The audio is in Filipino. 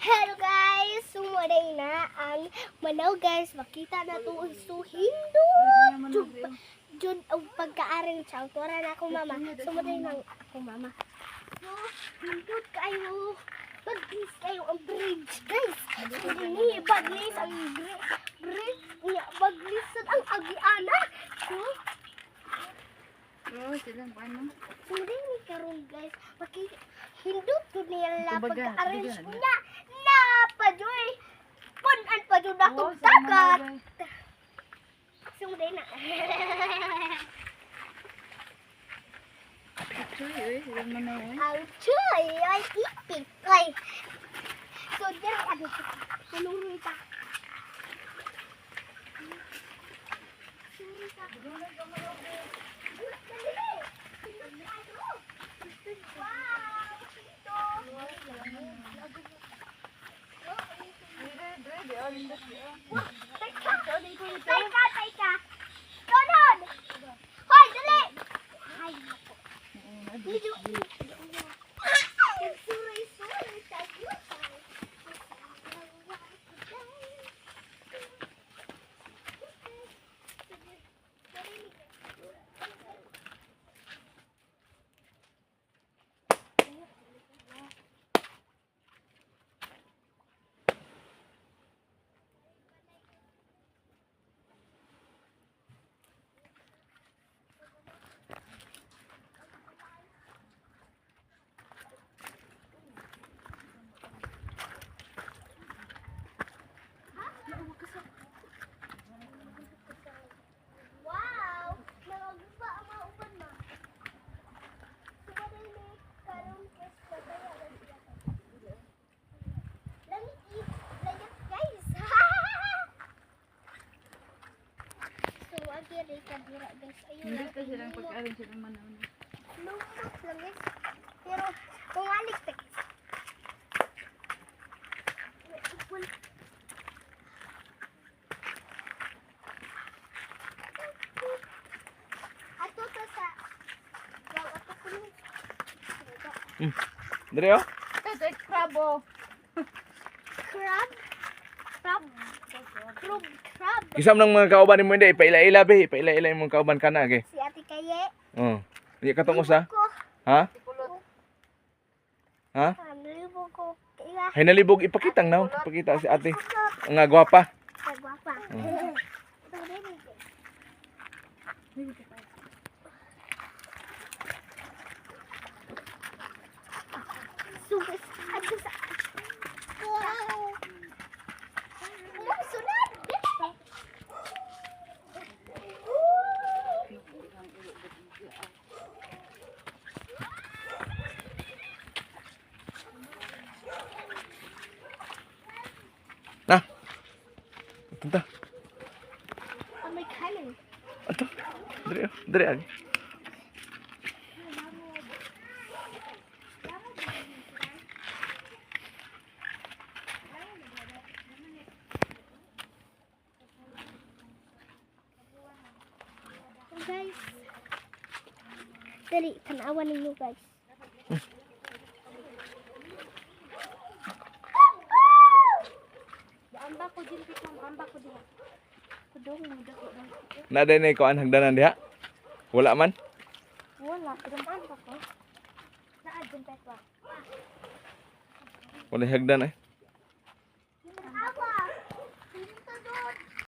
Hello guys! Sumuday na ang manaw guys. Makita na to so hindot. Jud ang pagkaaring sa autora na akong mama. Sumuday na akong mama. So, hindot kayo. Baglis kayo ang bridge guys. Hindi baglis ang bridge. Baglis ang agiana. So, silang ano? sumuday ni karon guys. Hindot ko nila Kumbaga, pagka-arrange hindi na pajoy. Punan pa jud akong sa dagat. mga Sumuday na. silang manaw. Ang choy ay ipit. Ay. So, dyan ano ito. Tulungan ka. Teka. Tonod! Hoy, dali! Ay, nako. Suray-suray tayo. Wow! Nakaguba ang mga uban na. Sumaday na karong kes na tayo. Langit guys! So, agi rin kadira guys. Ayun Hindi lang. pa silang pag-aring silang manaw. Lumot lang guys. Pero, kumalik na guys. Ipon. Ato to sa... Wow, ato ko nun. Dere oh. Ito, krabo. Crab? Crab? Kisam ng mga kauban mo hindi ipaila-ila be, ipaila-ila yung mga kauban kana ge. Si Ate Kaye. Oh. Di ka tungos ha? Ko. Ha? Ha? Libo ko. Kaya. Hay nalibog ipakitang naw, ipakita si ate. Ang nga gwapa. Nagwapa. Sugas. Ato sa... Wow! Sunod! Na. Punta. Oh, may kanin. Ato. Dere oh. Dere agi. Guys. Dali, tanawan ninyo guys. Amba ko din pitong amba ko din. Kudong mo dako lang. Naday na ikaw ang hagdanan diha. Wala man. Wala, pero amba ko. Naadun pa. Wala hagdan eh.